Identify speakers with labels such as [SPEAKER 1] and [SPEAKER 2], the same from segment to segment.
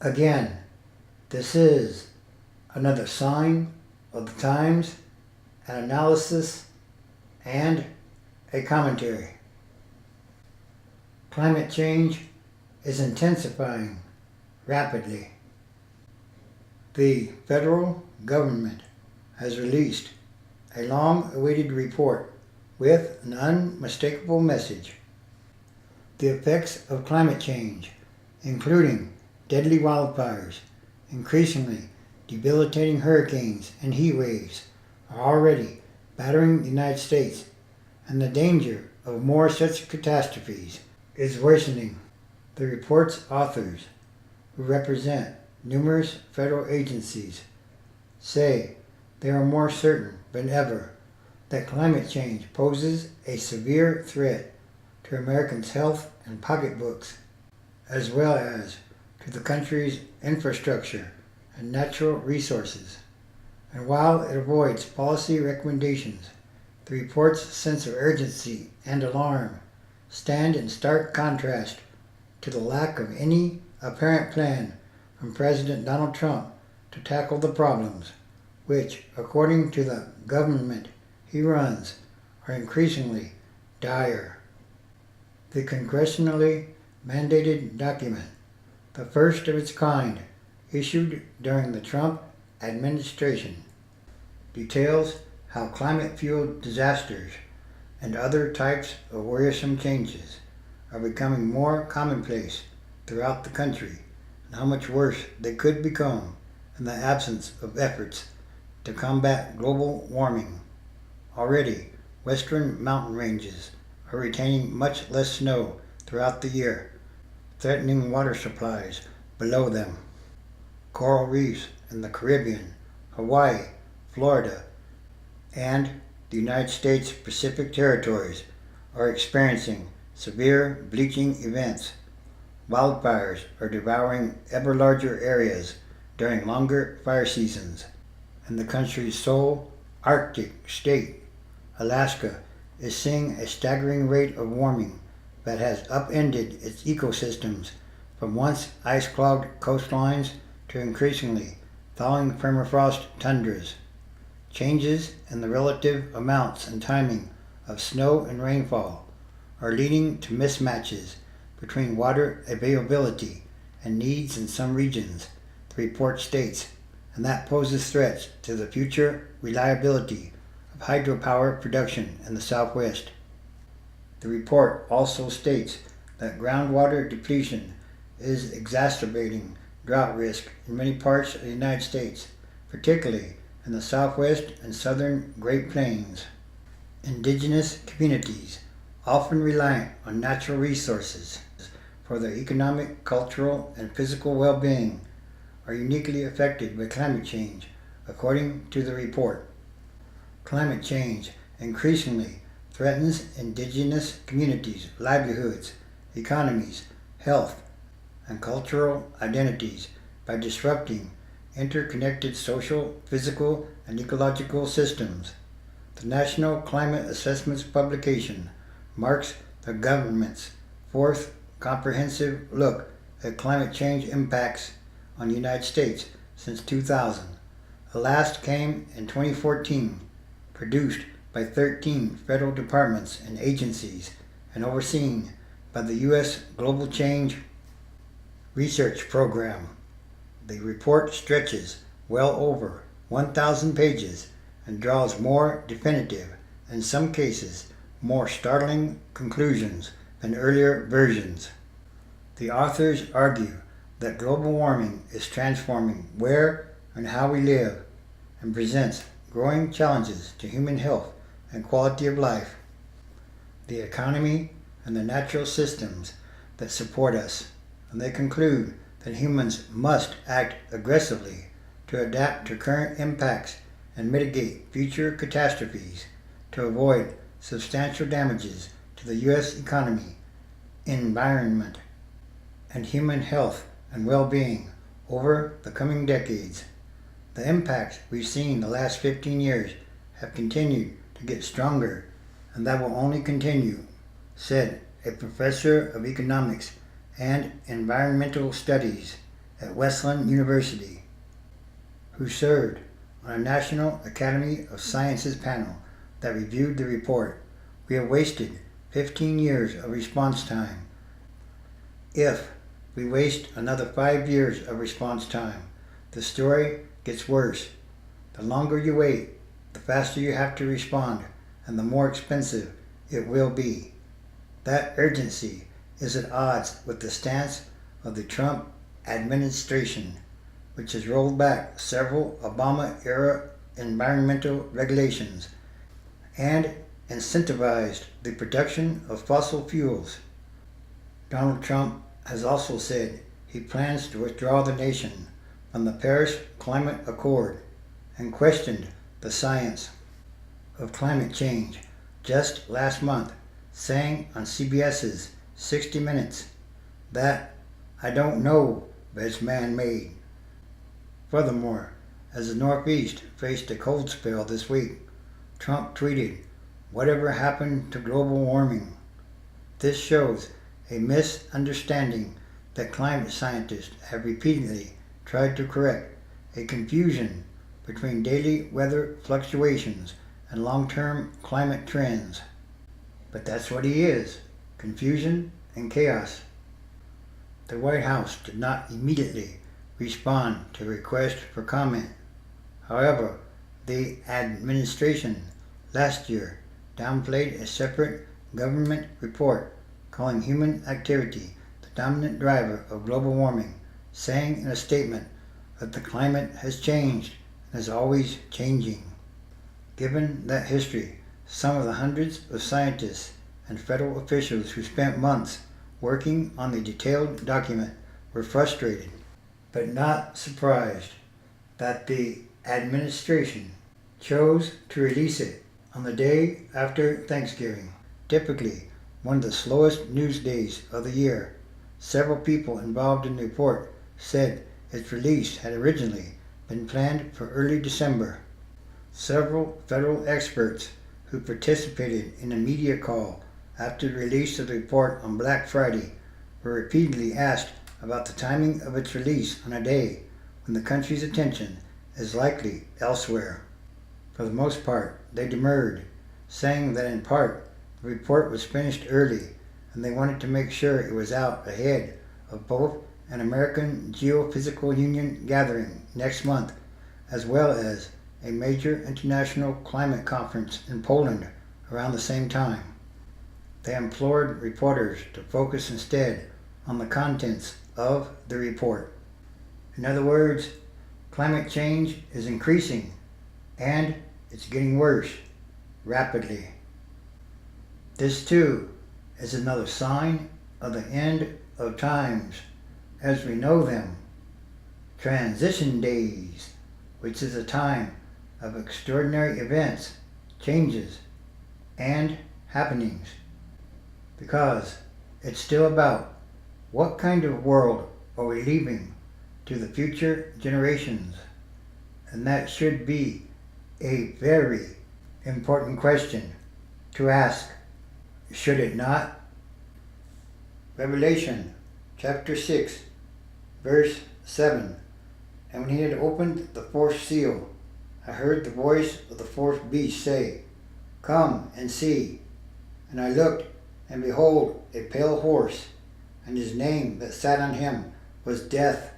[SPEAKER 1] Again, this is another sign of the times, an analysis, and a commentary. Climate change is intensifying rapidly. The federal government has released a long-awaited report with an unmistakable message. The effects of climate change, including deadly wildfires, increasingly debilitating hurricanes and heat waves, are already battering the United States, and the danger of more such catastrophes is worsening. The report's authors, who represent numerous federal agencies, say they are more certain than ever that climate change poses a severe threat to Americans' health and pocketbooks, as well as to the country's infrastructure and natural resources. And while it avoids policy recommendations, the report's sense of urgency and alarm stand in stark contrast to the lack of any apparent plan from President Donald Trump to tackle the problems, which, according to the government he runs, are increasingly dire. The congressionally mandated document, the first of its kind issued during the Trump administration, details how climate-fueled disasters and other types of worrisome changes are becoming more commonplace throughout the country, and how much worse they could become in the absence of efforts to combat global warming. Already, western mountain ranges are retaining much less snow throughout the year, threatening water supplies below them. Coral reefs in the Caribbean, Hawaii, Florida, and the United States Pacific territories are experiencing severe bleaching events. Wildfires are devouring ever larger areas during longer fire seasons, and the country's sole Arctic state, Alaska, is seeing a staggering rate of warming that has upended its ecosystems from once ice-clogged coastlines to increasingly thawing permafrost tundras. Changes in the relative amounts and timing of snow and rainfall are leading to mismatches between water availability and needs in some regions, the report states, and that poses threats to the future reliability of hydropower production in the Southwest. The report also states that groundwater depletion is exacerbating drought risk in many parts of the United States, particularly in the Southwest and Southern Great Plains. Indigenous communities, often reliant on natural resources for their economic, cultural, and physical well-being, are uniquely affected by climate change, according to the report. Climate change increasingly threatens indigenous communities' livelihoods, economies, health, and cultural identities by disrupting interconnected social, physical, and ecological systems. The National Climate Assessments publication marks the government's fourth comprehensive look at climate change impacts on the United States since 2000. The last came in 2014, produced by 13 federal departments and agencies and overseen by the U.S. Global Change Research Program. The report stretches well over 1,000 pages and draws more definitive, in some cases more startling conclusions than earlier versions. The authors argue that global warming is transforming where and how we live and presents growing challenges to human health and quality of life, the economy, and the natural systems that support us, and they conclude that humans must act aggressively to adapt to current impacts and mitigate future catastrophes to avoid substantial damages to the U.S. economy, environment, and human health and well-being over the coming decades. The impacts we've seen the last 15 years have continued to get stronger, and that will only continue, said a professor of economics and environmental studies at Wesleyan University, who served on a National Academy of Sciences panel that reviewed the report. We have wasted 15 years of response time. If we waste another 5 years of response time, the story gets worse. The longer you wait, the faster you have to respond, and the more expensive it will be. That urgency is at odds with the stance of the Trump administration, which has rolled back several Obama-era environmental regulations and incentivized the production of fossil fuels. Donald Trump has also said he plans to withdraw the nation from the Paris Climate Accord and questioned the science of climate change just last month, saying on CBS's 60 Minutes that "I don't know if it's man-made." Furthermore, as the Northeast faced a cold spell this week, Trump tweeted, "Whatever happened to global warming?" This shows a misunderstanding that climate scientists have repeatedly tried to correct, a confusion between daily weather fluctuations and long-term climate trends. But that's what he is, confusion and chaos. The White House did not immediately respond to a request for comment. However, the administration last year downplayed a separate government report calling human activity the dominant driver of global warming, saying in a statement that the climate has changed and is always changing. Given that history, some of the hundreds of scientists and federal officials who spent months working on the detailed document were frustrated, but not surprised, that the administration chose to release it on the day after Thanksgiving, typically one of the slowest news days of the year. Several people involved in the report said its release had originally been planned for early December. Several federal experts who participated in a media call after the release of the report on Black Friday were repeatedly asked about the timing of its release on a day when the country's attention is likely elsewhere. For the most part, they demurred, saying that in part the report was finished early and they wanted to make sure it was out ahead of both an American Geophysical Union gathering next month, as well as a major international climate conference in Poland around the same time. They implored reporters to focus instead on the contents of the report. In other words, climate change is increasing and it's getting worse rapidly. This too is another sign of the end of times as we know them. Transition days, which is a time of extraordinary events, changes, and happenings. Because it's still about what kind of world are we leaving to the future generations? And that should be a very important question to ask, should it not? Revelation chapter 6, verse 7. And when he had opened the fourth seal, I heard the voice of the fourth beast say, "Come and see." And I looked, and behold, a pale horse, and his name that sat on him was Death,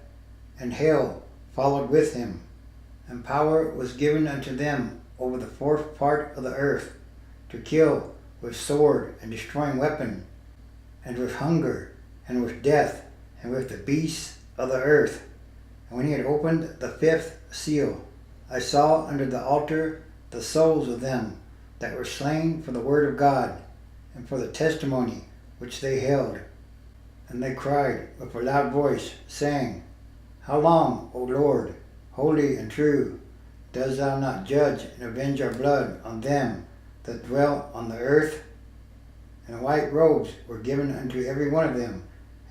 [SPEAKER 1] and hell followed with him. And power was given unto them over the fourth part of the earth, to kill with sword and destroying weapon, and with hunger, and with death, and with the beasts of the earth. And when he had opened the fifth seal, I saw under the altar the souls of them that were slain for the word of God, and for the testimony which they held. And they cried with a loud voice, saying, How long, O Lord, holy and true, dost thou not judge and avenge our blood on them that dwell on the earth? And white robes were given unto every one of them,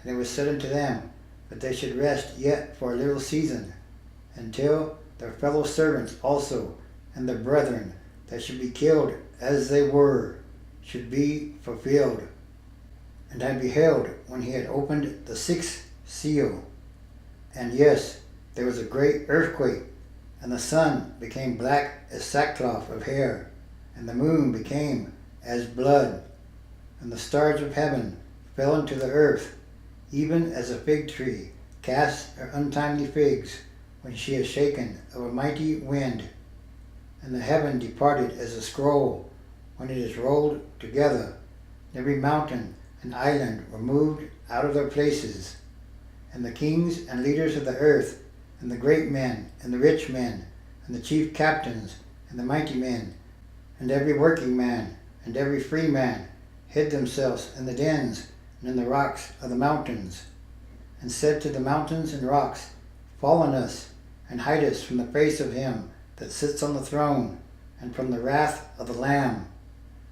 [SPEAKER 1] and it was said unto them that they should rest yet for a little season, until their fellow servants also and their brethren that should be killed as they were should be fulfilled. And I beheld when he had opened the sixth seal, And yes, there was a great earthquake, and the sun became black as sackcloth of hair, and the moon became as blood, and the stars of heaven fell into the earth, even as a fig tree casts her untimely figs when she is shaken of a mighty wind. And the heaven departed as a scroll when it is rolled together. Every mountain and island were moved out of their places. And the kings and leaders of the earth, and the great men, and the rich men, and the chief captains, and the mighty men, and every working man, and every free man, hid themselves in the dens and in the rocks of the mountains, and said to the mountains and rocks, Fall on us, and hide us from the face of him that sits on the throne, and from the wrath of the Lamb.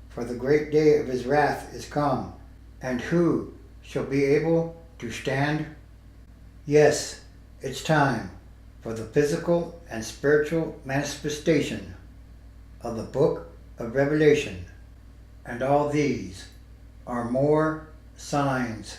[SPEAKER 1] For the great day of his wrath is come, and who shall be able to stand? Yes, it's time for the physical and spiritual manifestation of the book of Revelation. And all these are more signs